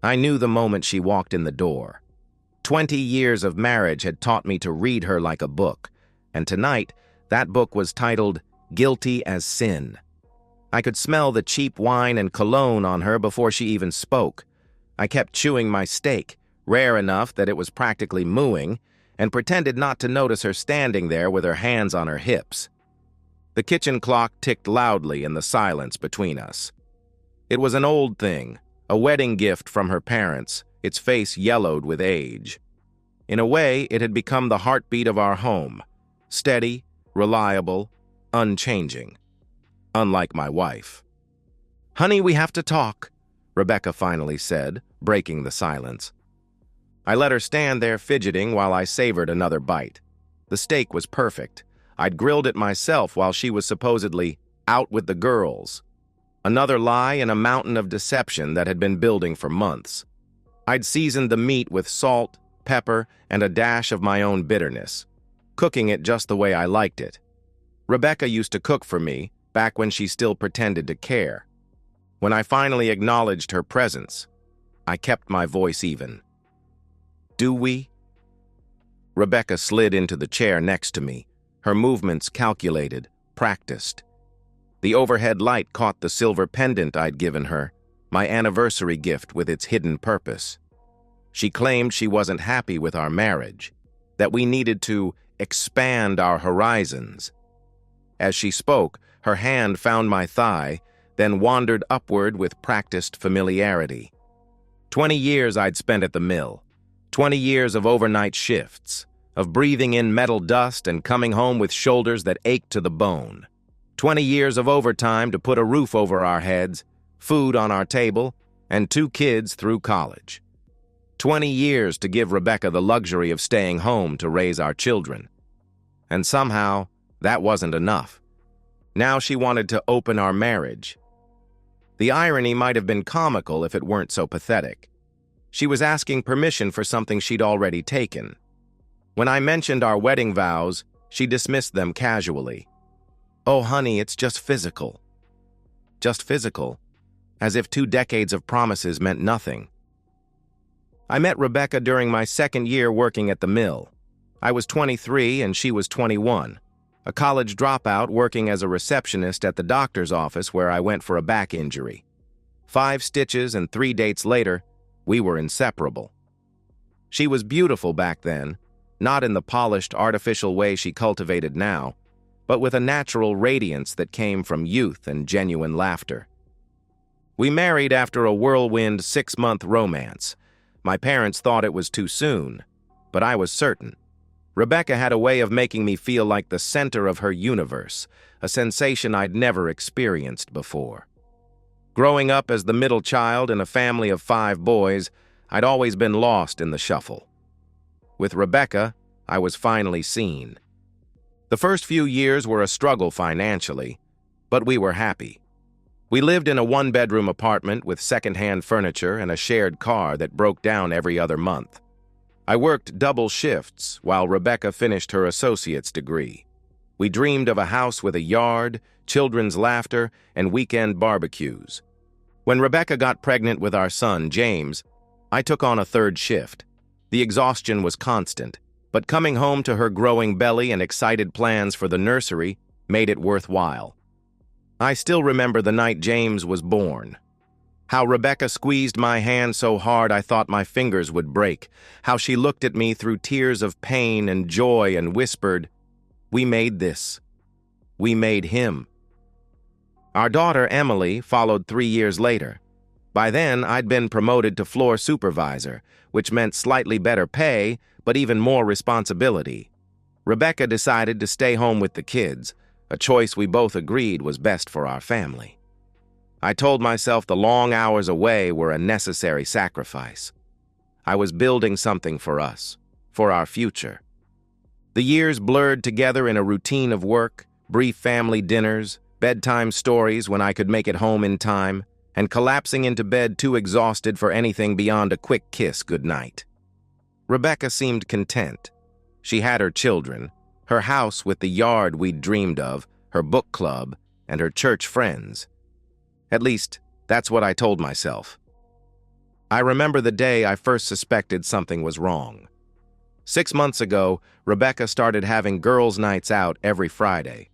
I knew the moment she walked in the door. 20 years of marriage had taught me to read her like a book, and tonight, that book was titled Guilty as Sin. I could smell the cheap wine and cologne on her before she even spoke. I kept chewing my steak, rare enough that it was practically mooing, and pretended not to notice her standing there with her hands on her hips. The kitchen clock ticked loudly in the silence between us. It was an old thing, a wedding gift from her parents, its face yellowed with age. In a way, it had become the heartbeat of our home, steady, reliable, unchanging. Unlike my wife. "Honey, we have to talk," Rebecca finally said, breaking the silence. I let her stand there fidgeting while I savored another bite. The steak was perfect. I'd grilled it myself while she was supposedly out with the girls. Another lie in a mountain of deception that had been building for months. I'd seasoned the meat with salt, pepper, and a dash of my own bitterness, cooking it just the way I liked it. Rebecca used to cook for me, back when she still pretended to care. When I finally acknowledged her presence, I kept my voice even. "Do we?" Rebecca slid into the chair next to me, her movements calculated, practiced. The overhead light caught the silver pendant I'd given her, my anniversary gift with its hidden purpose. She claimed she wasn't happy with our marriage, that we needed to expand our horizons. As she spoke, her hand found my thigh, then wandered upward with practiced familiarity. 20 years I'd spent at the mill. 20 years of overnight shifts, of breathing in metal dust and coming home with shoulders that ached to the bone. 20 years of overtime to put a roof over our heads, food on our table, and 2 kids through college. 20 years to give Rebecca the luxury of staying home to raise our children. And somehow, that wasn't enough. Now she wanted to open our marriage. The irony might have been comical if it weren't so pathetic. She was asking permission for something she'd already taken. When I mentioned our wedding vows, she dismissed them casually. "Oh, honey, it's just physical." Just physical, as if 2 decades of promises meant nothing. I met Rebecca during my second year working at the mill. I was 23 and she was 21. A college dropout working as a receptionist at the doctor's office where I went for a back injury. 5 stitches and 3 dates later, we were inseparable. She was beautiful back then, not in the polished, artificial way she cultivated now, but with a natural radiance that came from youth and genuine laughter. We married after a whirlwind 6-month romance. My parents thought it was too soon, but I was certain. Rebecca had a way of making me feel like the center of her universe, a sensation I'd never experienced before. Growing up as the middle child in a family of 5 boys, I'd always been lost in the shuffle. With Rebecca, I was finally seen. The first few years were a struggle financially, but we were happy. We lived in a 1-bedroom apartment with second-hand furniture and a shared car that broke down every other month. I worked double shifts while Rebecca finished her associate's degree. We dreamed of a house with a yard, children's laughter, and weekend barbecues. When Rebecca got pregnant with our son, James, I took on a 3rd shift. The exhaustion was constant, but coming home to her growing belly and excited plans for the nursery made it worthwhile. I still remember the night James was born. How Rebecca squeezed my hand so hard I thought my fingers would break. How she looked at me through tears of pain and joy and whispered, "We made this. We made him." Our daughter, Emily, followed 3 years later. By then, I'd been promoted to floor supervisor, which meant slightly better pay, but even more responsibility. Rebecca decided to stay home with the kids, a choice we both agreed was best for our family. I told myself the long hours away were a necessary sacrifice. I was building something for us, for our future. The years blurred together in a routine of work, brief family dinners, bedtime stories when I could make it home in time, and collapsing into bed too exhausted for anything beyond a quick kiss goodnight. Rebecca seemed content. She had her children, her house with the yard we'd dreamed of, her book club, and her church friends. At least, that's what I told myself. I remember the day I first suspected something was wrong. 6 months ago, Rebecca started having girls' nights out every Friday.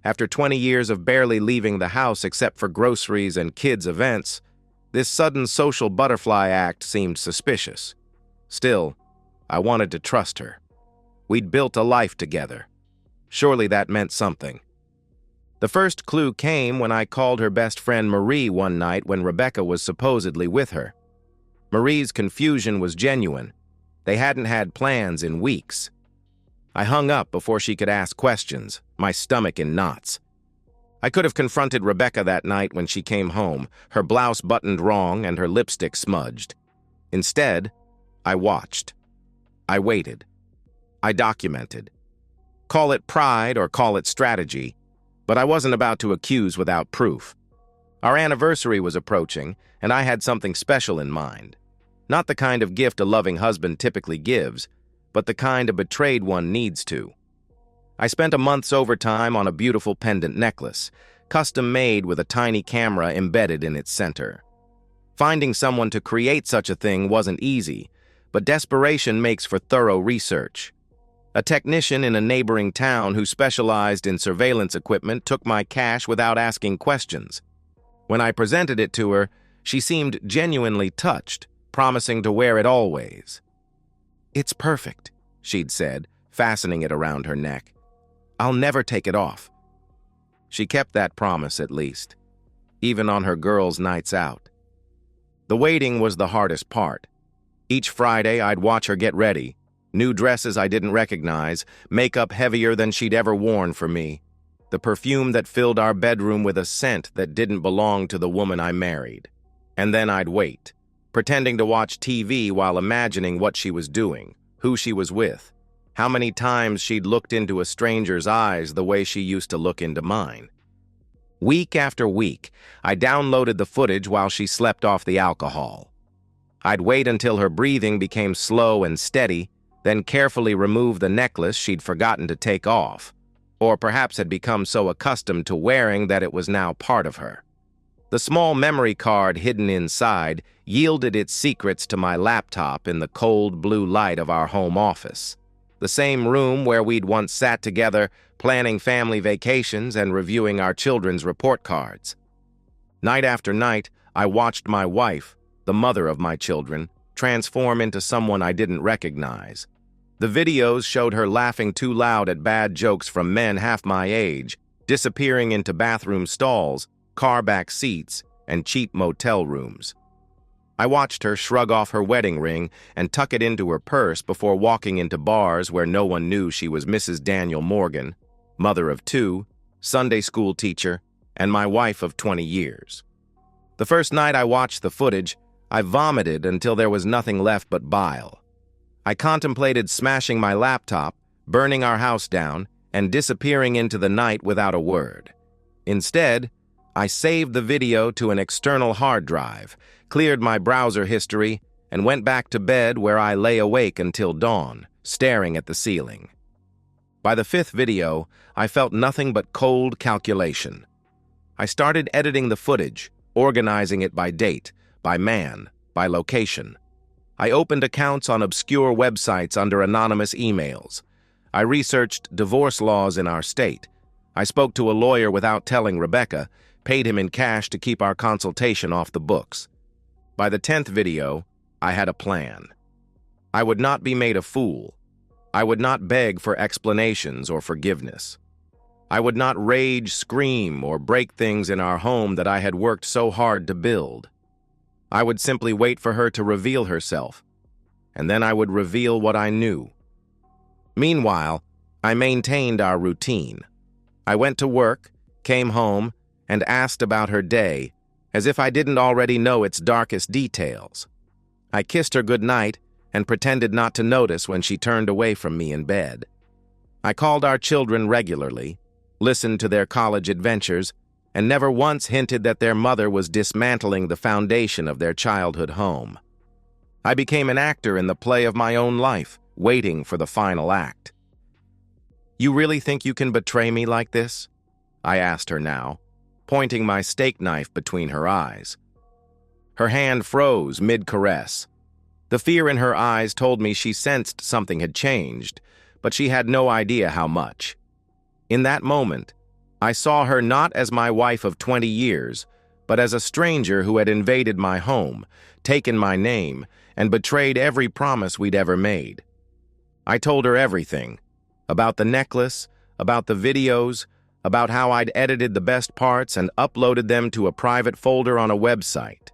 After 20 years of barely leaving the house except for groceries and kids' events, this sudden social butterfly act seemed suspicious. Still, I wanted to trust her. We'd built a life together. Surely that meant something. The first clue came when I called her best friend Marie one night when Rebecca was supposedly with her. Marie's confusion was genuine. They hadn't had plans in weeks. I hung up before she could ask questions, my stomach in knots. I could have confronted Rebecca that night when she came home, her blouse buttoned wrong and her lipstick smudged. Instead, I watched. I waited. I documented. Call it pride or call it strategy, but I wasn't about to accuse without proof. Our anniversary was approaching, and I had something special in mind. Not the kind of gift a loving husband typically gives, but the kind a betrayed one needs to. I spent a month's overtime on a beautiful pendant necklace, custom-made with a tiny camera embedded in its center. Finding someone to create such a thing wasn't easy, but desperation makes for thorough research. A technician in a neighboring town who specialized in surveillance equipment took my cash without asking questions. When I presented it to her, she seemed genuinely touched, promising to wear it always. "It's perfect," she'd said, fastening it around her neck. "I'll never take it off." She kept that promise at least, even on her girls' nights out. The waiting was the hardest part. Each Friday, I'd watch her get ready. New dresses I didn't recognize, makeup heavier than she'd ever worn for me, the perfume that filled our bedroom with a scent that didn't belong to the woman I married. And then I'd wait, pretending to watch TV while imagining what she was doing, who she was with, how many times she'd looked into a stranger's eyes the way she used to look into mine. Week after week, I downloaded the footage while she slept off the alcohol. I'd wait until her breathing became slow and steady, then carefully remove the necklace she'd forgotten to take off, or perhaps had become so accustomed to wearing that it was now part of her. The small memory card hidden inside yielded its secrets to my laptop in the cold blue light of our home office, the same room where we'd once sat together planning family vacations and reviewing our children's report cards. Night after night, I watched my wife, the mother of my children, transform into someone I didn't recognize. The videos showed her laughing too loud at bad jokes from men half my age, disappearing into bathroom stalls, car back seats, and cheap motel rooms. I watched her shrug off her wedding ring and tuck it into her purse before walking into bars where no one knew she was Mrs. Daniel Morgan, mother of 2, Sunday school teacher, and my wife of 20 years. The first night I watched the footage, I vomited until there was nothing left but bile. I contemplated smashing my laptop, burning our house down, and disappearing into the night without a word. Instead, I saved the video to an external hard drive, cleared my browser history, and went back to bed where I lay awake until dawn, staring at the ceiling. By the 5th video, I felt nothing but cold calculation. I started editing the footage, organizing it by date, by man, by location. I opened accounts on obscure websites under anonymous emails. I researched divorce laws in our state. I spoke to a lawyer without telling Rebecca, paid him in cash to keep our consultation off the books. By the 10th video, I had a plan. I would not be made a fool. I would not beg for explanations or forgiveness. I would not rage, scream, or break things in our home that I had worked so hard to build. I would simply wait for her to reveal herself, and then I would reveal what I knew. Meanwhile, I maintained our routine. I went to work, came home, and asked about her day, as if I didn't already know its darkest details. I kissed her goodnight and pretended not to notice when she turned away from me in bed. I called our children regularly, listened to their college adventures, and never once hinted that their mother was dismantling the foundation of their childhood home. I became an actor in the play of my own life, waiting for the final act. "You really think you can betray me like this?" I asked her now, pointing my steak knife between her eyes. Her hand froze mid-caress. The fear in her eyes told me she sensed something had changed, but she had no idea how much. In that moment, I saw her not as my wife of 20 years, but as a stranger who had invaded my home, taken my name, and betrayed every promise we'd ever made. I told her everything, about the necklace, about the videos, about how I'd edited the best parts and uploaded them to a private folder on a website.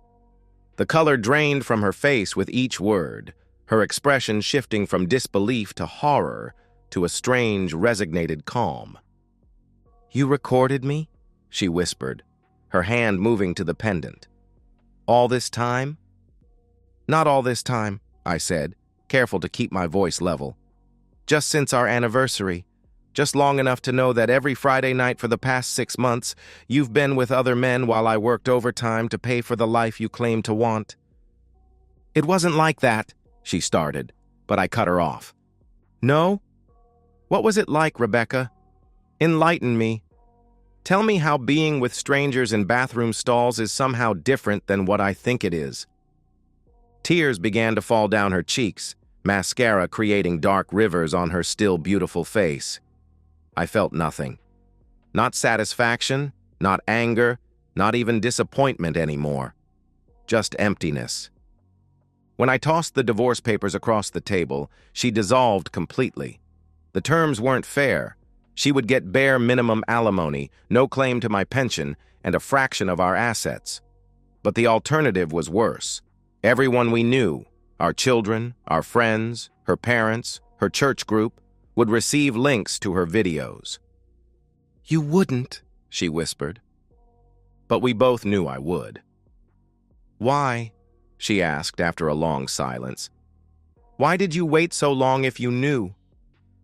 The color drained from her face with each word, her expression shifting from disbelief to horror to a strange, resignated calm. "You recorded me?" she whispered, her hand moving to the pendant. "All this time?" "Not all this time," I said, careful to keep my voice level. "Just since our anniversary. Just long enough to know that every Friday night for the past 6 months, you've been with other men while I worked overtime to pay for the life you claim to want." "It wasn't like that," she started, but I cut her off. "No? What was it like, Rebecca? Enlighten me. Tell me how being with strangers in bathroom stalls is somehow different than what I think it is." Tears began to fall down her cheeks, mascara creating dark rivers on her still beautiful face. I felt nothing. Not satisfaction, not anger, not even disappointment anymore. Just emptiness. When I tossed the divorce papers across the table, she dissolved completely. The terms weren't fair. She would get bare minimum alimony, no claim to my pension, and a fraction of our assets. But the alternative was worse. Everyone we knew, our children, our friends, her parents, her church group, would receive links to her videos. "You wouldn't," she whispered. But we both knew I would. "Why?" she asked after a long silence. "Why did you wait so long if you knew?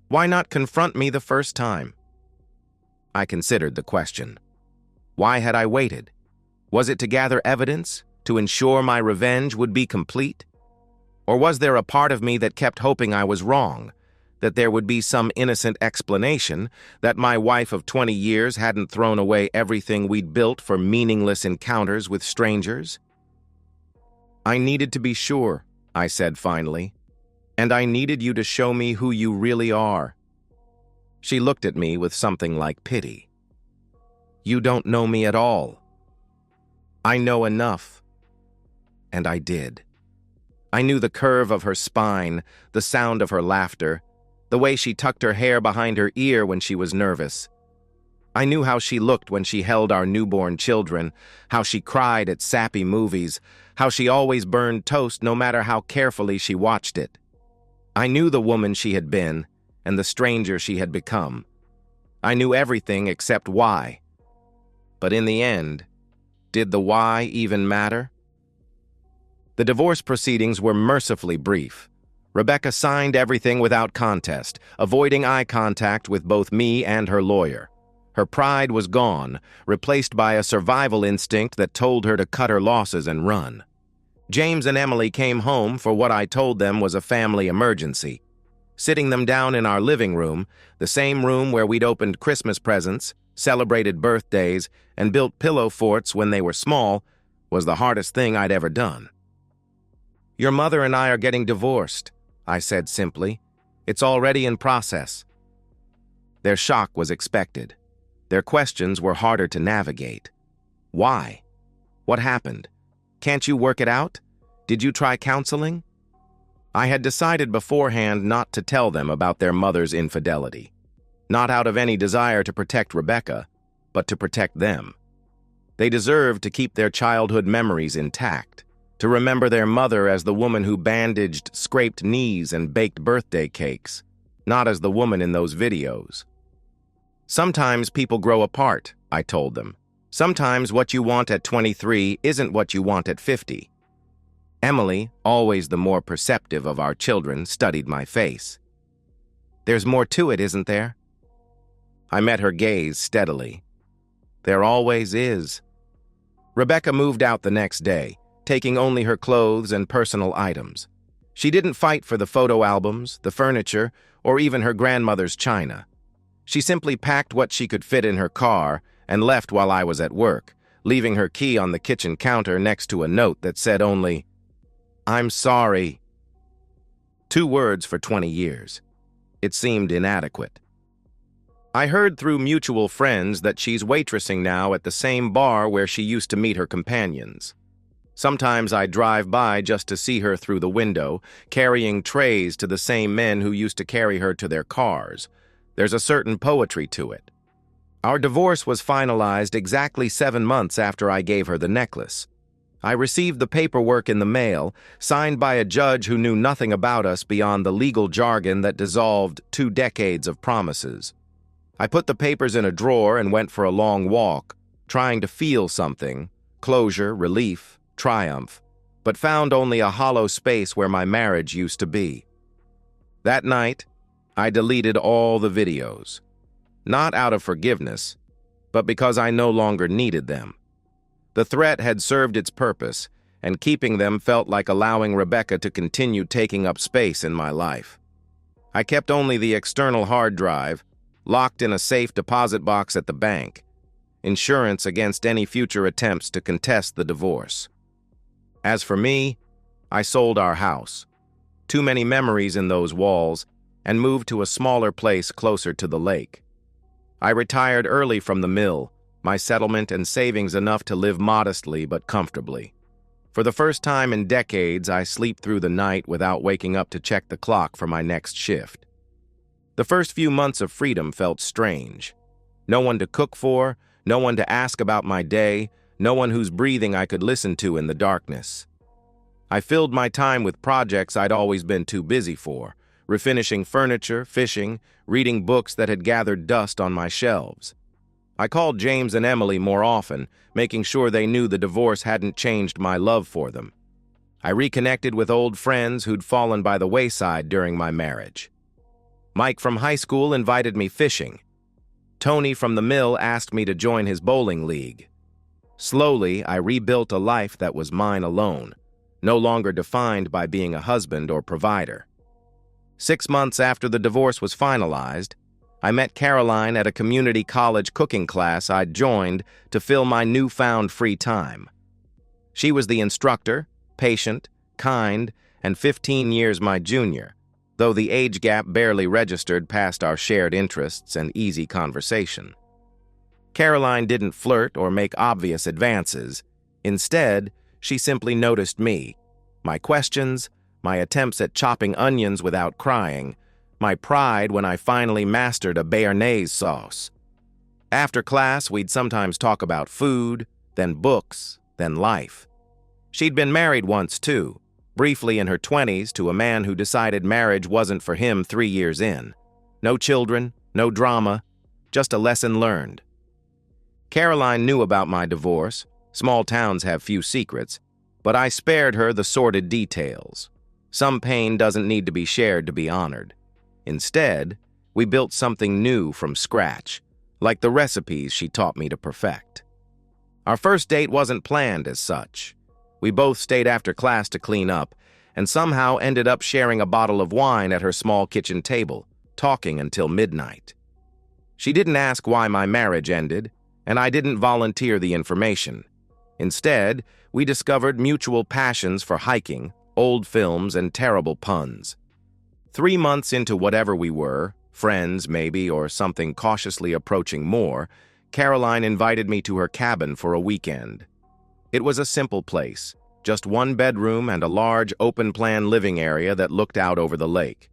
Why not confront me the first time?" I considered the question. Why had I waited? Was it to gather evidence, to ensure my revenge would be complete? Or was there a part of me that kept hoping I was wrong, that there would be some innocent explanation, that my wife of 20 years hadn't thrown away everything we'd built for meaningless encounters with strangers? "I needed to be sure," I said finally, "and I needed you to show me who you really are." She looked at me with something like pity. "You don't know me at all." "I know enough." And I did. I knew the curve of her spine, the sound of her laughter, the way she tucked her hair behind her ear when she was nervous. I knew how she looked when she held our newborn children, how she cried at sappy movies, how she always burned toast no matter how carefully she watched it. I knew the woman she had been and the stranger she had become. I knew everything except why. But in the end, did the why even matter? The divorce proceedings were mercifully brief. Rebecca signed everything without contest, avoiding eye contact with both me and her lawyer. Her pride was gone, replaced by a survival instinct that told her to cut her losses and run. James and Emily came home for what I told them was a family emergency. Sitting them down in our living room, the same room where we'd opened Christmas presents, celebrated birthdays, and built pillow forts when they were small, was the hardest thing I'd ever done. "Your mother and I are getting divorced," I said simply. "It's already in process." Their shock was expected. Their questions were harder to navigate. Why? What happened? Can't you work it out? Did you try counseling? I had decided beforehand not to tell them about their mother's infidelity. Not out of any desire to protect Rebecca, but to protect them. They deserved to keep their childhood memories intact, to remember their mother as the woman who bandaged scraped knees and baked birthday cakes, not as the woman in those videos. "Sometimes people grow apart," I told them. "Sometimes what you want at 23 isn't what you want at 50. Emily, always the more perceptive of our children, studied my face. "There's more to it, isn't there?" I met her gaze steadily. "There always is." Rebecca moved out the next day, taking only her clothes and personal items. She didn't fight for the photo albums, the furniture, or even her grandmother's china. She simply packed what she could fit in her car and left while I was at work, leaving her key on the kitchen counter next to a note that said only, "I'm sorry." 2 words for 20 years. It seemed inadequate. I heard through mutual friends that she's waitressing now at the same bar where she used to meet her companions. Sometimes I drive by just to see her through the window, carrying trays to the same men who used to carry her to their cars. There's a certain poetry to it. Our divorce was finalized exactly 7 months after I gave her the necklace. I received the paperwork in the mail, signed by a judge who knew nothing about us beyond the legal jargon that dissolved 2 decades of promises. I put the papers in a drawer and went for a long walk, trying to feel something, closure, relief, triumph, but found only a hollow space where my marriage used to be. That night, I deleted all the videos, not out of forgiveness, but because I no longer needed them. The threat had served its purpose, and keeping them felt like allowing Rebecca to continue taking up space in my life. I kept only the external hard drive, locked in a safe deposit box at the bank, insurance against any future attempts to contest the divorce. As for me, I sold our house, too many memories in those walls, and moved to a smaller place closer to the lake. I retired early from the mill, my settlement and savings enough to live modestly but comfortably. For the first time in decades, I sleep through the night without waking up to check the clock for my next shift. The first few months of freedom felt strange. No one to cook for, no one to ask about my day, no one whose breathing I could listen to in the darkness. I filled my time with projects I'd always been too busy for, refinishing furniture, fishing, reading books that had gathered dust on my shelves. I called James and Emily more often, making sure they knew the divorce hadn't changed my love for them. I reconnected with old friends who'd fallen by the wayside during my marriage. Mike from high school invited me fishing. Tony from the mill asked me to join his bowling league. Slowly, I rebuilt a life that was mine alone, no longer defined by being a husband or provider. 6 months after the divorce was finalized, I met Caroline at a community college cooking class I'd joined to fill my newfound free time. She was the instructor, patient, kind, and 15 years my junior, though the age gap barely registered past our shared interests and easy conversation. Caroline didn't flirt or make obvious advances. Instead, she simply noticed me, my questions, my attempts at chopping onions without crying, my pride when I finally mastered a béarnaise sauce. After class, we'd sometimes talk about food, then books, then life. She'd been married once, too, briefly in her 20s to a man who decided marriage wasn't for him 3 years in. No children, no drama, just a lesson learned. Caroline knew about my divorce. Small towns have few secrets, but I spared her the sordid details. Some pain doesn't need to be shared to be honored. Instead, we built something new from scratch, like the recipes she taught me to perfect. Our first date wasn't planned as such. We both stayed after class to clean up, and somehow ended up sharing a bottle of wine at her small kitchen table, talking until midnight. She didn't ask why my marriage ended, and I didn't volunteer the information. Instead, we discovered mutual passions for hiking, old films, and terrible puns. 3 months into whatever we were, friends maybe, or something cautiously approaching more, Caroline invited me to her cabin for a weekend. It was a simple place, just 1 bedroom and a large open-plan living area that looked out over the lake.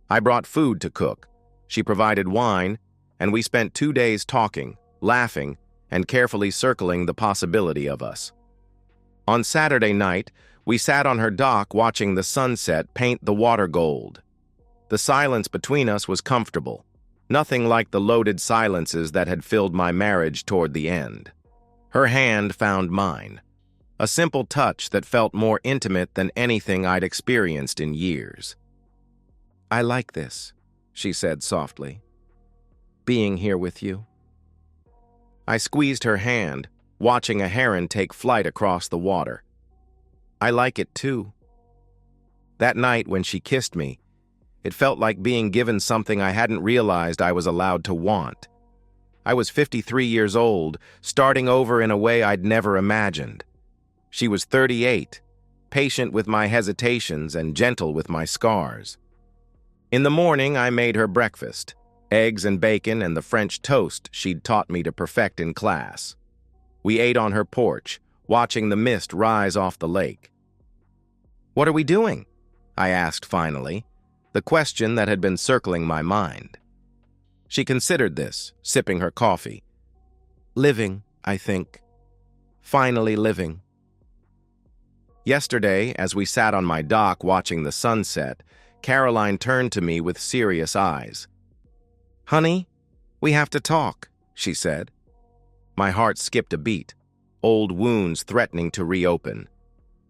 I brought food to cook, she provided wine, and we spent 2 days talking, laughing, and carefully circling the possibility of us. On Saturday night, we sat on her dock watching the sunset paint the water gold. The silence between us was comfortable, nothing like the loaded silences that had filled my marriage toward the end. Her hand found mine, a simple touch that felt more intimate than anything I'd experienced in years. "I like this," she said softly, "being here with you." I squeezed her hand, watching a heron take flight across the water. "I like it too." That night when she kissed me, it felt like being given something I hadn't realized I was allowed to want. I was 53 years old, starting over in a way I'd never imagined. She was 38, patient with my hesitations and gentle with my scars. In the morning, I made her breakfast, eggs and bacon and the French toast she'd taught me to perfect in class. We ate on her porch, watching the mist rise off the lake. "What are we doing?" I asked finally, the question that had been circling my mind. She considered this, sipping her coffee. "Living, I think. Finally living." Yesterday, as we sat on my dock watching the sunset, Caroline turned to me with serious eyes. "Honey, we have to talk," she said. My heart skipped a beat, old wounds threatening to reopen.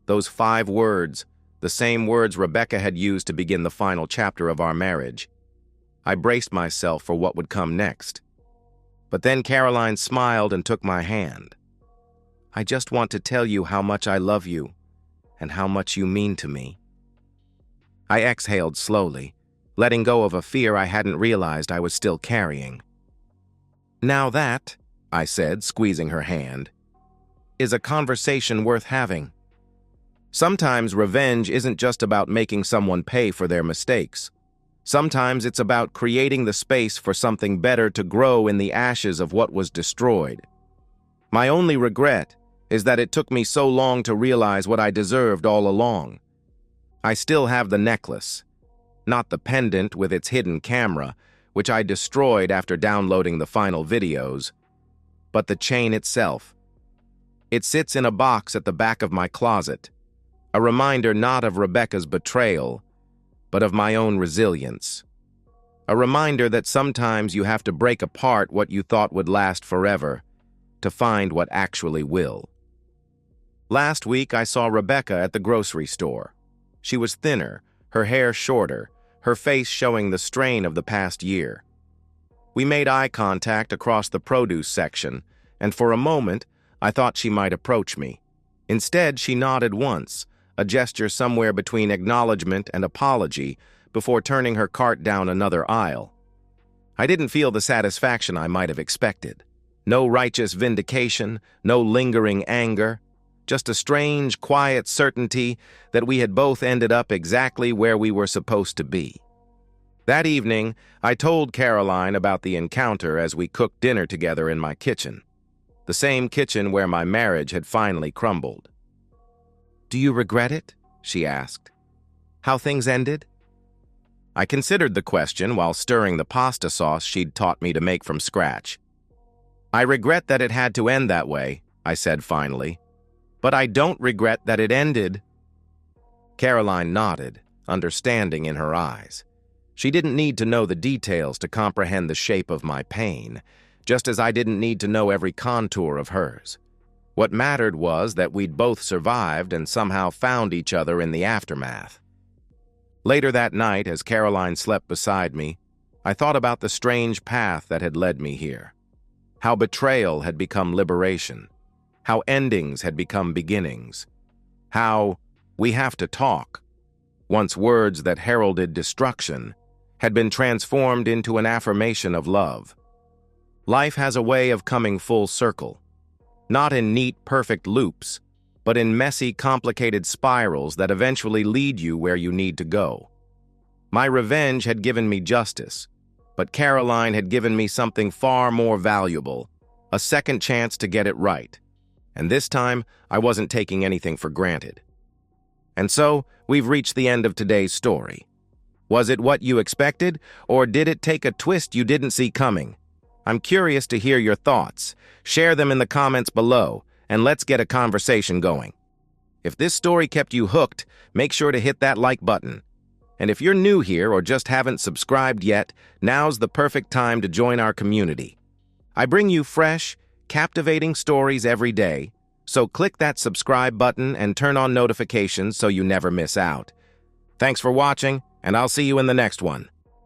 Those 5 words, the same words Rebecca had used to begin the final chapter of our marriage. I braced myself for what would come next. But then Caroline smiled and took my hand. "I just want to tell you how much I love you and how much you mean to me." I exhaled slowly, letting go of a fear I hadn't realized I was still carrying. "Now that," I said, squeezing her hand, "is a conversation worth having. Sometimes revenge isn't just about making someone pay for their mistakes. Sometimes it's about creating the space for something better to grow in the ashes of what was destroyed. My only regret is that it took me so long to realize what I deserved all along. I still have the necklace, not the pendant with its hidden camera, which I destroyed after downloading the final videos, but the chain itself. It sits in a box at the back of my closet, a reminder not of Rebecca's betrayal, but of my own resilience. A reminder that sometimes you have to break apart what you thought would last forever to find what actually will. Last week, I saw Rebecca at the grocery store. She was thinner, her hair shorter, her face showing the strain of the past year. We made eye contact across the produce section, and for a moment, I thought she might approach me. Instead, she nodded once, a gesture somewhere between acknowledgement and apology, before turning her cart down another aisle. I didn't feel the satisfaction I might have expected. No righteous vindication, no lingering anger, just a strange, quiet certainty that we had both ended up exactly where we were supposed to be. That evening, I told Caroline about the encounter as we cooked dinner together in my kitchen, the same kitchen where my marriage had finally crumbled. "Do you regret it?" she asked. "How things ended?" I considered the question while stirring the pasta sauce she'd taught me to make from scratch. "I regret that it had to end that way," I said finally. "But I don't regret that it ended." Caroline nodded, understanding in her eyes. She didn't need to know the details to comprehend the shape of my pain, just as I didn't need to know every contour of hers. What mattered was that we'd both survived and somehow found each other in the aftermath. Later that night, as Caroline slept beside me, I thought about the strange path that had led me here. How betrayal had become liberation. How endings had become beginnings. How "we have to talk," once words that heralded destruction, had been transformed into an affirmation of love. Life has a way of coming full circle, not in neat, perfect loops, but in messy, complicated spirals that eventually lead you where you need to go. My revenge had given me justice, but Caroline had given me something far more valuable, a second chance to get it right. And this time, I wasn't taking anything for granted. And so, we've reached the end of today's story. Was it what you expected, or did it take a twist you didn't see coming? I'm curious to hear your thoughts. Share them in the comments below, and let's get a conversation going. If this story kept you hooked, make sure to hit that like button. And if you're new here or just haven't subscribed yet, now's the perfect time to join our community. I bring you fresh, captivating stories every day, so click that subscribe button and turn on notifications so you never miss out. Thanks for watching, and I'll see you in the next one.